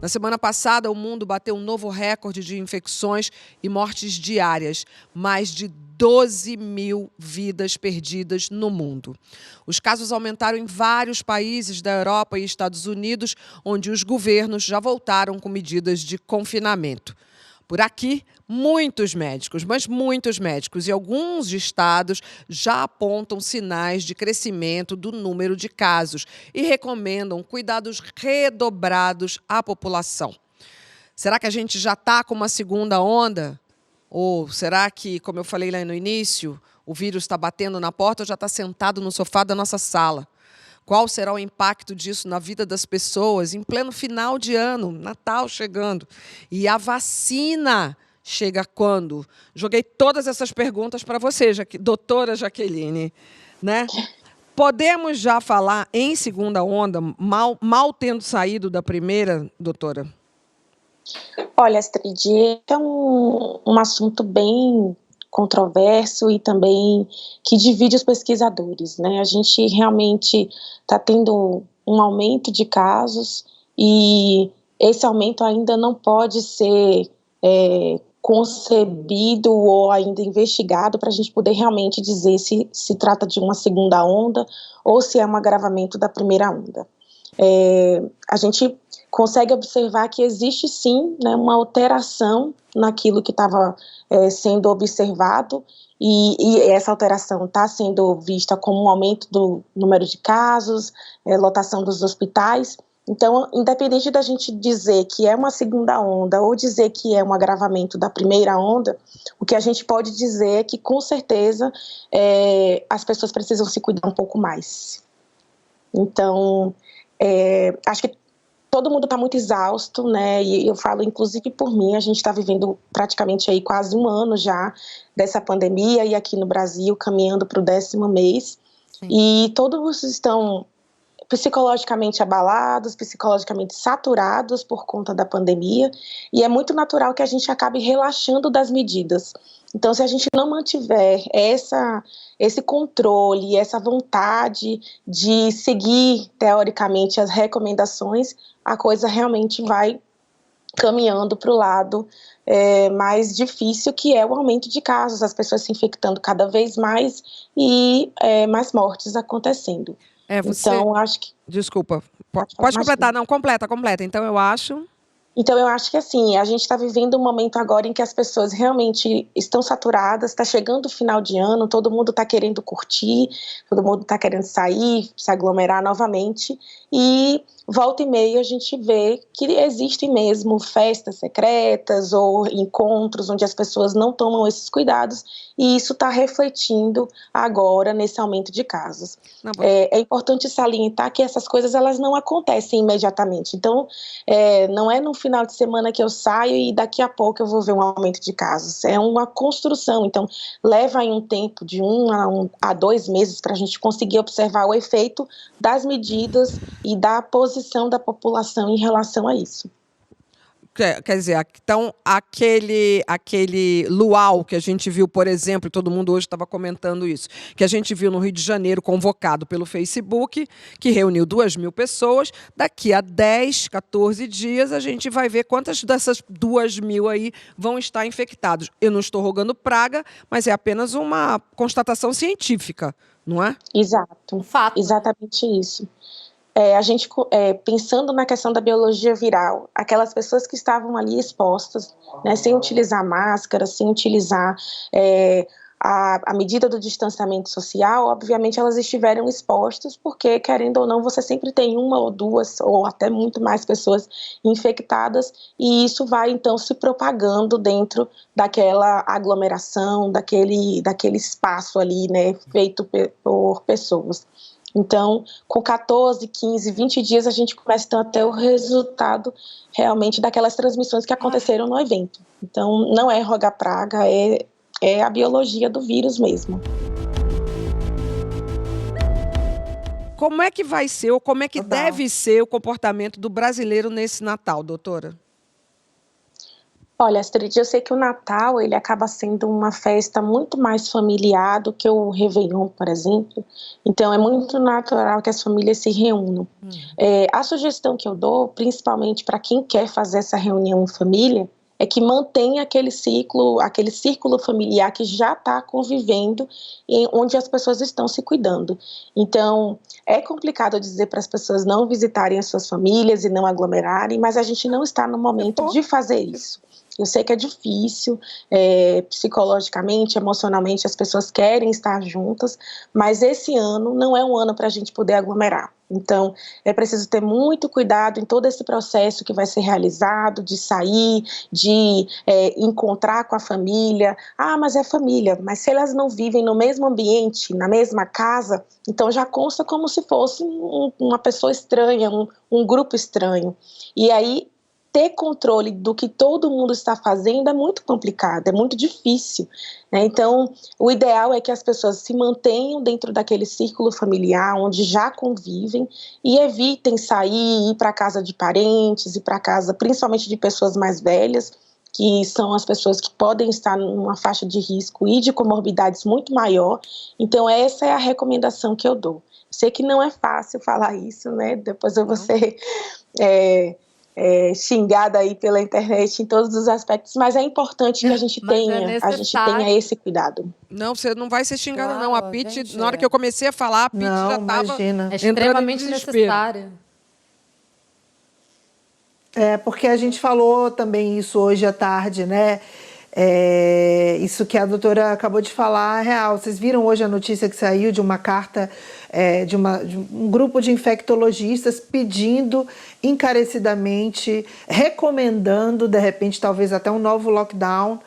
Na semana passada, o mundo bateu um novo recorde de infecções e mortes diárias. Mais de 12 mil vidas perdidas no mundo. Os casos aumentaram em vários países da Europa e Estados Unidos, onde os governos já voltaram com medidas de confinamento. Por aqui, muitos médicos, mas muitos médicos e alguns estados já apontam sinais de crescimento do número de casos e recomendam cuidados redobrados à população. Será que a gente já está com uma segunda onda? Ou será que, como eu falei lá no início, o vírus está batendo na porta ou já está sentado no sofá da nossa sala? Qual será o impacto disso na vida das pessoas em pleno final de ano, Natal chegando? E a vacina chega quando? Joguei todas essas perguntas para você, doutora Jaqueline, né? Podemos já falar em segunda onda, mal tendo saído da primeira, doutora? Olha, Astrid, é um assunto bem controverso e também que divide os pesquisadores, né? A gente realmente está tendo um aumento de casos e esse aumento ainda não pode ser concebido ou ainda investigado para a gente poder realmente dizer se se trata de uma segunda onda ou se é um agravamento da primeira onda. A gente consegue observar que existe sim, né, uma alteração naquilo que estava sendo observado e essa alteração está sendo vista como um aumento do número de casos, lotação dos hospitais. Então, independente da gente dizer que é uma segunda onda ou dizer que é um agravamento da primeira onda, o que a gente pode dizer é que, com certeza, as pessoas precisam se cuidar um pouco mais. Então, acho que todo mundo está muito exausto, né? E eu falo, inclusive por mim, a gente está vivendo praticamente aí quase um ano já dessa pandemia e aqui no Brasil caminhando para o 10º mês. Sim. E todos estão psicologicamente abalados, psicologicamente saturados por conta da pandemia, e é muito natural que a gente acabe relaxando das medidas. Então, se a gente não mantiver esse controle, essa vontade de seguir, teoricamente, as recomendações, a coisa realmente vai caminhando para o lado mais difícil, que é o aumento de casos, as pessoas se infectando cada vez mais e mais mortes acontecendo. Então, acho que... Desculpa, pode completar. Não, completa. Então, eu acho que assim, a gente está vivendo um momento agora em que as pessoas realmente estão saturadas, está chegando o final de ano, todo mundo está querendo curtir, todo mundo está querendo sair, se aglomerar novamente, e volta e meia a gente vê que existem mesmo festas secretas ou encontros onde as pessoas não tomam esses cuidados, e isso está refletindo agora nesse aumento de casos. É importante salientar que essas coisas elas não acontecem imediatamente, então não é no final de semana que eu saio e daqui a pouco eu vou ver um aumento de casos, é uma construção, então leva aí um tempo de 1 a 2 meses para a gente conseguir observar o efeito das medidas e da posição da população em relação a isso. Quer dizer, então, aquele luau que a gente viu, por exemplo, todo mundo hoje estava comentando isso, que a gente viu no Rio de Janeiro, convocado pelo Facebook, que reuniu 2.000 pessoas, daqui a 10, 14 dias a gente vai ver quantas dessas 2.000 aí vão estar infectados. Eu não estou rogando praga, mas é apenas uma constatação científica, não é? Exato, fato. Exatamente isso. A gente, pensando na questão da biologia viral, aquelas pessoas que estavam ali expostas, né, sem utilizar máscara, sem utilizar a medida do distanciamento social, obviamente elas estiveram expostas, porque, querendo ou não, você sempre tem 1 ou 2, ou até muito mais pessoas infectadas, e isso vai, então, se propagando dentro daquela aglomeração, daquele espaço ali, né, feito por pessoas. Então, com 14, 15, 20 dias, a gente começa então, a ter o resultado realmente daquelas transmissões que aconteceram no evento. Então, não é rogar praga, é a biologia do vírus mesmo. Como é que vai ser, ou como é que deve ser o comportamento do brasileiro nesse Natal, doutora? Olha, Astrid, eu sei que o Natal ele acaba sendo uma festa muito mais familiar do que o Réveillon, por exemplo. Então, é muito natural que as famílias se reúnam. A sugestão que eu dou, principalmente para quem quer fazer essa reunião em família, é que mantenha aquele círculo familiar que já está convivendo, onde as pessoas estão se cuidando. Então, é complicado dizer para as pessoas não visitarem as suas famílias e não aglomerarem, mas a gente não está no momento de fazer isso. Eu sei que é difícil, psicologicamente, emocionalmente, as pessoas querem estar juntas, mas esse ano não é um ano para a gente poder aglomerar. Então, é preciso ter muito cuidado em todo esse processo que vai ser realizado, de sair, de encontrar com a família. Ah, mas é família, mas se elas não vivem no mesmo ambiente, na mesma casa, então já consta como se fosse uma pessoa estranha, um grupo estranho. E aí, ter controle do que todo mundo está fazendo é muito complicado, é muito difícil, né? Então, o ideal é que as pessoas se mantenham dentro daquele círculo familiar onde já convivem e evitem sair, ir para a casa de parentes, ir para casa principalmente de pessoas mais velhas, que são as pessoas que podem estar numa faixa de risco e de comorbidades muito maior. Então, essa é a recomendação que eu dou. Sei que não é fácil falar isso, né? Depois eu vou ser xingada aí pela internet em todos os aspectos, mas é importante que a gente tenha esse cuidado. Não, você não vai ser xingada, não. A Pitty, na hora que eu comecei a falar, a Pitty já estava extremamente necessária. Porque a gente falou também isso hoje à tarde, né? Isso que a doutora acabou de falar é real. Vocês viram hoje a notícia que saiu de uma carta de um grupo de infectologistas pedindo encarecidamente, recomendando, de repente, talvez até um novo lockdown.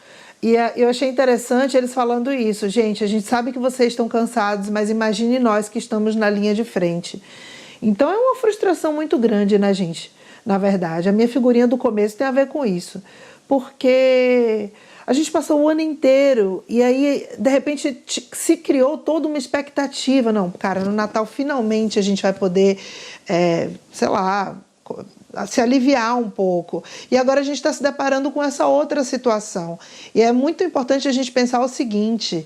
E eu achei interessante eles falando isso. Gente, a gente sabe que vocês estão cansados, mas imagine nós que estamos na linha de frente. Então é uma frustração muito grande, né, gente? Na verdade, a minha figurinha do começo tem a ver com isso. Porque a gente passou o ano inteiro e aí, de repente, se criou toda uma expectativa. Não, cara, no Natal finalmente a gente vai poder, sei lá, se aliviar um pouco. E agora a gente está se deparando com essa outra situação. E é muito importante a gente pensar o seguinte,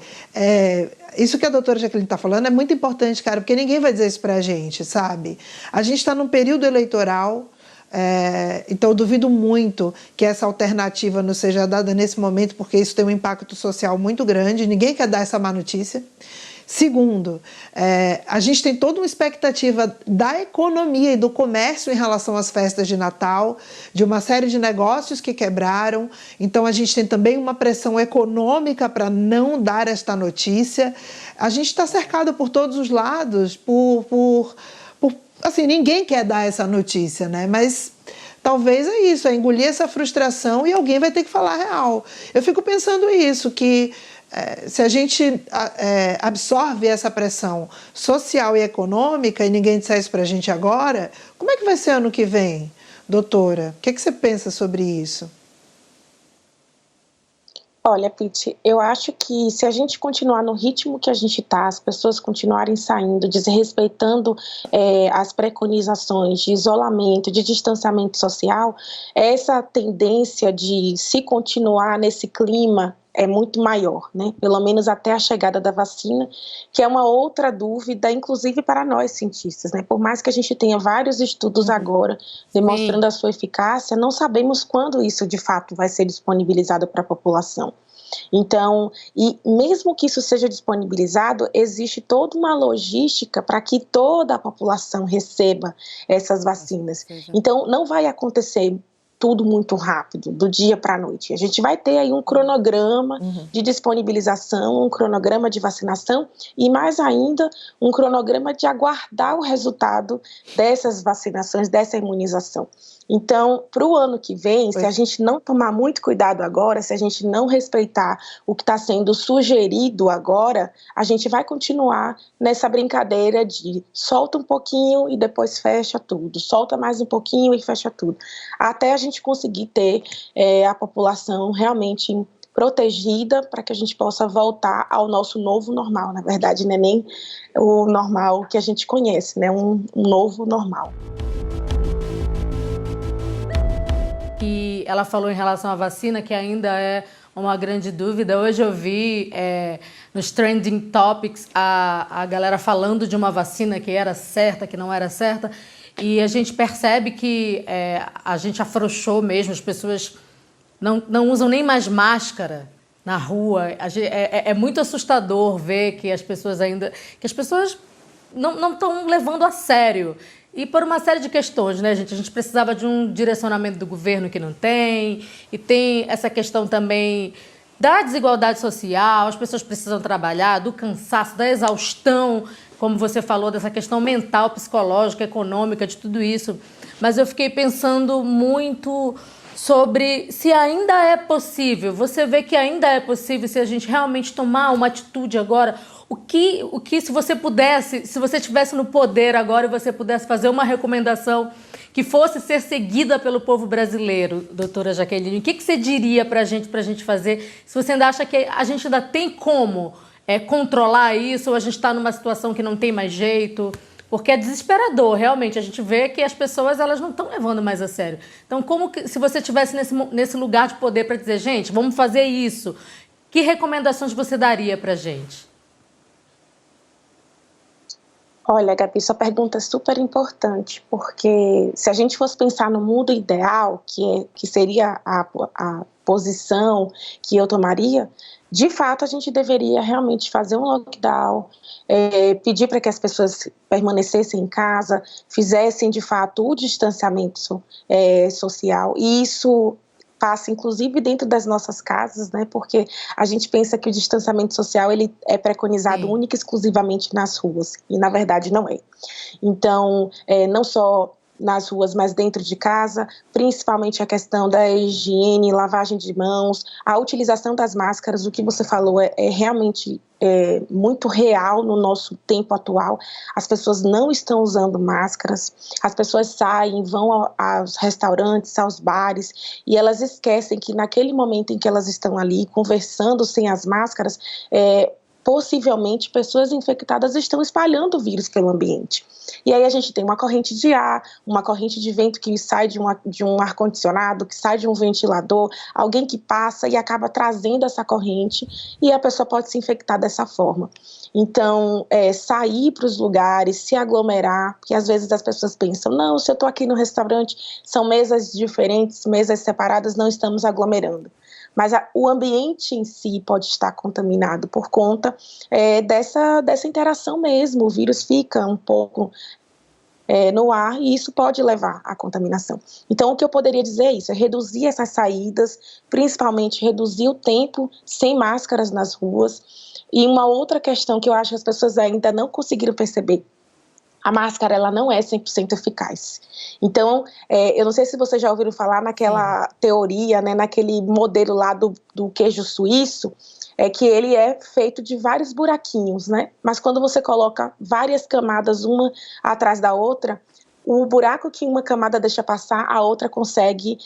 isso que a doutora Jaqueline está falando é muito importante, cara, porque ninguém vai dizer isso para a gente, sabe? A gente está num período eleitoral. Então eu duvido muito que essa alternativa não seja dada nesse momento, porque isso tem um impacto social muito grande, ninguém quer dar essa má notícia. Segundo, a gente tem toda uma expectativa da economia e do comércio em relação às festas de Natal, de uma série de negócios que quebraram, então a gente tem também uma pressão econômica para não dar esta notícia. A gente está cercado por todos os lados, assim, ninguém quer dar essa notícia, né? Mas talvez é isso, é engolir essa frustração e alguém vai ter que falar a real. Eu fico pensando isso, que se a gente absorve essa pressão social e econômica e ninguém disser isso para a gente agora, como é que vai ser ano que vem, doutora? O que você pensa sobre isso? Olha, Pitty, eu acho que se a gente continuar no ritmo que a gente está, as pessoas continuarem saindo, desrespeitando as preconizações de isolamento, de distanciamento social, essa tendência de se continuar nesse clima é muito maior, né? Pelo menos até a chegada da vacina, que é uma outra dúvida, inclusive para nós cientistas, né? Por mais que a gente tenha vários estudos agora demonstrando a sua eficácia, não sabemos quando isso de fato vai ser disponibilizado para a população. Então, e mesmo que isso seja disponibilizado, existe toda uma logística para que toda a população receba essas vacinas. Então, não vai acontecer tudo muito rápido, do dia para a noite. A gente vai ter aí um cronograma de disponibilização, um cronograma de vacinação e, mais ainda, um cronograma de aguardar o resultado dessas vacinações, dessa imunização. Então, para o ano que vem, se a gente não tomar muito cuidado agora, se a gente não respeitar o que está sendo sugerido agora, a gente vai continuar nessa brincadeira de solta um pouquinho e depois fecha tudo, solta mais um pouquinho e fecha tudo, até a gente conseguir ter a população realmente protegida para que a gente possa voltar ao nosso novo normal. Na verdade, não é nem o normal que a gente conhece, né? Um novo normal. Que ela falou em relação à vacina, que ainda é uma grande dúvida. Hoje eu vi nos Trending Topics a galera falando de uma vacina que era certa, que não era certa. E a gente percebe que a gente afrouxou mesmo, as pessoas não usam nem mais máscara na rua. É muito assustador ver que as pessoas não estão levando a sério. E por uma série de questões, né, gente? A gente precisava de um direcionamento do governo que não tem, e tem essa questão também da desigualdade social, as pessoas precisam trabalhar, do cansaço, da exaustão, como você falou, dessa questão mental, psicológica, econômica, de tudo isso. Mas eu fiquei pensando muito sobre se ainda é possível. Você vê que ainda é possível se a gente realmente tomar uma atitude agora. O que se você pudesse, se você estivesse no poder agora e você pudesse fazer uma recomendação que fosse ser seguida pelo povo brasileiro, doutora Jaqueline, o que você diria para a gente fazer? Se você ainda acha que a gente ainda tem como controlar isso, ou a gente está numa situação que não tem mais jeito? Porque é desesperador, realmente. A gente vê que as pessoas elas não estão levando mais a sério. Então, se você estivesse nesse lugar de poder para dizer, gente, vamos fazer isso, que recomendações você daria para a gente? Olha, Gabi, sua pergunta é super importante, porque se a gente fosse pensar no mundo ideal, que seria a posição que eu tomaria, de fato a gente deveria realmente fazer um lockdown, pedir para que as pessoas permanecessem em casa, fizessem de fato o distanciamento social, e isso passa inclusive dentro das nossas casas, né? Porque a gente pensa que o distanciamento social ele é preconizado única e exclusivamente nas ruas, e na verdade não é. Então, não só nas ruas, mas dentro de casa, principalmente a questão da higiene, lavagem de mãos, a utilização das máscaras, o que você falou é realmente muito real no nosso tempo atual. As pessoas não estão usando máscaras, as pessoas saem, vão aos restaurantes, aos bares, e elas esquecem que naquele momento em que elas estão ali conversando sem as máscaras, possivelmente pessoas infectadas estão espalhando o vírus pelo ambiente. E aí a gente tem uma corrente de ar, uma corrente de vento que sai de um ar-condicionado, que sai de um ventilador, alguém que passa e acaba trazendo essa corrente, e a pessoa pode se infectar dessa forma. Então, sair para os lugares, se aglomerar, porque às vezes as pessoas pensam, não, se eu estou aqui no restaurante, são mesas diferentes, mesas separadas, não estamos aglomerando. Mas o ambiente em si pode estar contaminado por conta dessa interação mesmo. O vírus fica um pouco no ar e isso pode levar à contaminação. Então, o que eu poderia dizer é isso, é reduzir essas saídas, principalmente reduzir o tempo sem máscaras nas ruas. E uma outra questão que eu acho que as pessoas ainda não conseguiram perceber, a máscara ela não é 100% eficaz. Então, eu não sei se vocês já ouviram falar naquela teoria, né, naquele modelo lá do queijo suíço, que ele é feito de vários buraquinhos, né? Mas quando você coloca várias camadas uma atrás da outra, o buraco que uma camada deixa passar, a outra consegue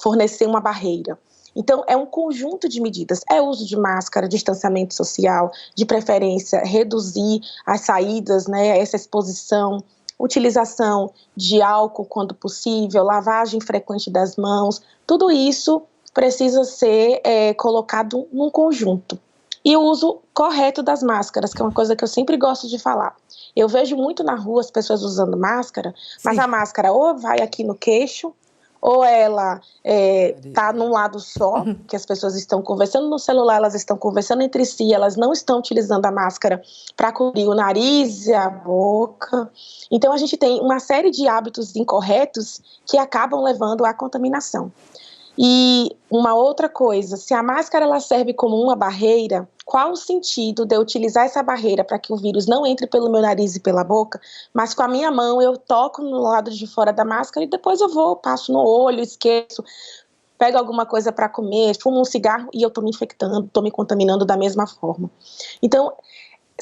fornecer uma barreira. Então, é um conjunto de medidas, uso de máscara, distanciamento social, de preferência, reduzir as saídas, né, essa exposição, utilização de álcool quando possível, lavagem frequente das mãos, tudo isso precisa ser colocado num conjunto. E o uso correto das máscaras, que é uma coisa que eu sempre gosto de falar. Eu vejo muito na rua as pessoas usando máscara, mas a máscara ou vai aqui no queixo, ou ela está num lado só, que as pessoas estão conversando no celular, elas estão conversando entre si, elas não estão utilizando a máscara para cobrir o nariz e a boca. Então, a gente tem uma série de hábitos incorretos que acabam levando à contaminação. E uma outra coisa, se a máscara ela serve como uma barreira, qual o sentido de eu utilizar essa barreira para que o vírus não entre pelo meu nariz e pela boca, mas com a minha mão eu toco no lado de fora da máscara e depois eu passo no olho, esqueço, pego alguma coisa para comer, fumo um cigarro e eu estou me infectando, estou me contaminando da mesma forma. Então,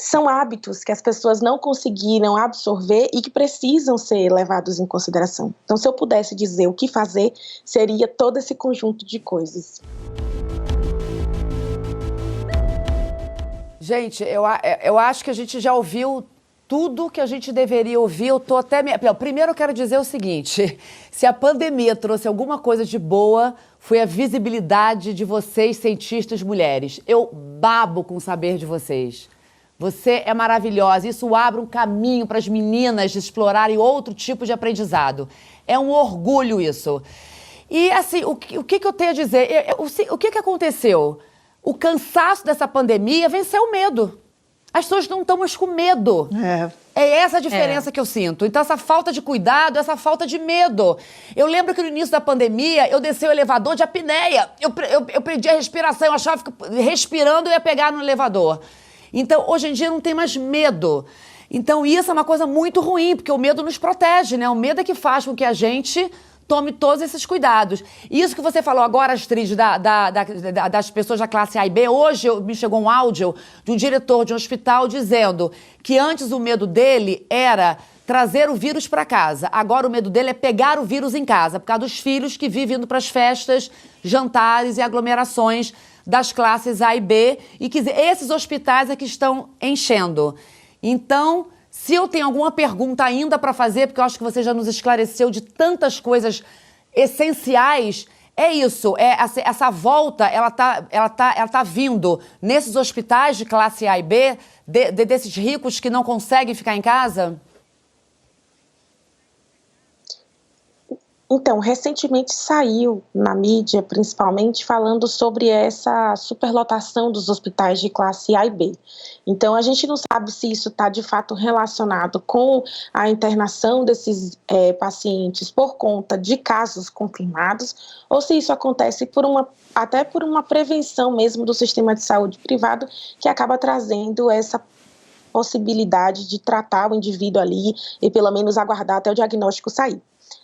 são hábitos que as pessoas não conseguiram absorver e que precisam ser levados em consideração. Então, se eu pudesse dizer o que fazer, seria todo esse conjunto de coisas. Gente, eu acho que a gente já ouviu tudo que a gente deveria ouvir. Eu tô até... Primeiro eu quero dizer o seguinte, se a pandemia trouxe alguma coisa de boa, foi a visibilidade de vocês, cientistas mulheres. Eu babo com o saber de vocês. Você é maravilhosa. Isso abre um caminho para as meninas explorarem outro tipo de aprendizado. É um orgulho isso. E, assim, o que eu tenho a dizer? O que aconteceu? O cansaço dessa pandemia venceu o medo. As pessoas não estão mais com medo. É essa a diferença que eu sinto. Então, essa falta de cuidado, essa falta de medo. Eu lembro que no início da pandemia, eu desci o elevador de apneia. Eu perdi a respiração, eu achava que respirando eu ia pegar no elevador. Então, hoje em dia, não tem mais medo. Então, isso é uma coisa muito ruim, porque o medo nos protege, né? O medo é que faz com que a gente tome todos esses cuidados. Isso que você falou agora, Astrid, das pessoas da classe A e B, hoje me chegou um áudio de um diretor de um hospital dizendo que antes o medo dele era trazer o vírus para casa. Agora o medo dele é pegar o vírus em casa, por causa dos filhos que vivem indo para as festas, jantares e aglomerações das classes A e B, e que esses hospitais é que estão enchendo. Então, se eu tenho alguma pergunta ainda para fazer, porque eu acho que você já nos esclareceu de tantas coisas essenciais, é isso, essa volta, ela tá vindo nesses hospitais de classe A e B, desses ricos que não conseguem ficar em casa? Então, recentemente saiu na mídia, principalmente, falando sobre essa superlotação dos hospitais de classe A e B. Então, a gente não sabe se isso está, de fato, relacionado com a internação desses pacientes por conta de casos confirmados, ou se isso acontece até por uma prevenção mesmo do sistema de saúde privado, que acaba trazendo essa possibilidade de tratar o indivíduo ali e, pelo menos, aguardar até o diagnóstico sair.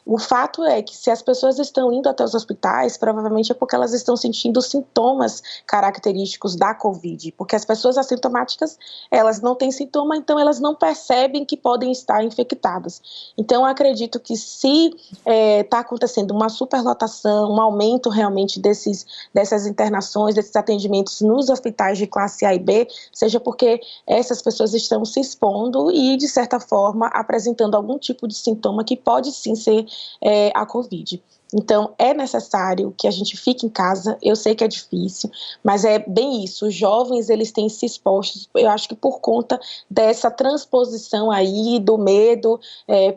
O fato é que se as pessoas estão indo até os hospitais, provavelmente é porque elas estão sentindo sintomas característicos da Covid, porque as pessoas assintomáticas, elas não têm sintoma, então elas não percebem que podem estar infectadas. Então, eu acredito que se está acontecendo uma superlotação, um aumento realmente dessas internações, desses atendimentos nos hospitais de classe A e B, seja porque essas pessoas estão se expondo e, de certa forma, apresentando algum tipo de sintoma que pode sim ser a Covid. Então, é necessário que a gente fique em casa. Eu sei que é difícil, mas é bem isso. Os jovens, eles têm se expostos, eu acho que por conta dessa transposição aí do medo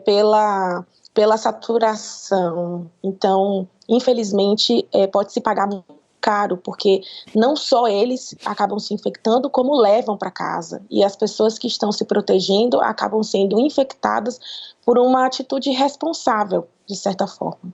pela saturação. Então, infelizmente, pode se pagar muito caro, porque não só eles acabam se infectando, como levam para casa. E as pessoas que estão se protegendo acabam sendo infectadas por uma atitude irresponsável, de certa forma.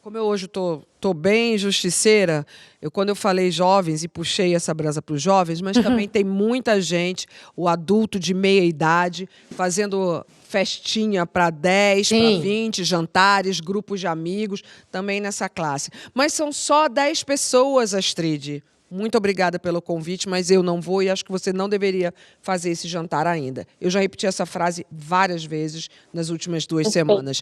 Como eu hoje tô bem justiceira, quando eu falei jovens e puxei essa brasa para os jovens, mas também tem muita gente, o adulto de meia idade, fazendo festinha para 10, para 20, jantares, grupos de amigos, também nessa classe. Mas são só 10 pessoas, Astrid. Muito obrigada pelo convite, mas eu não vou e acho que você não deveria fazer esse jantar ainda. Eu já repeti essa frase várias vezes nas últimas 2 semanas.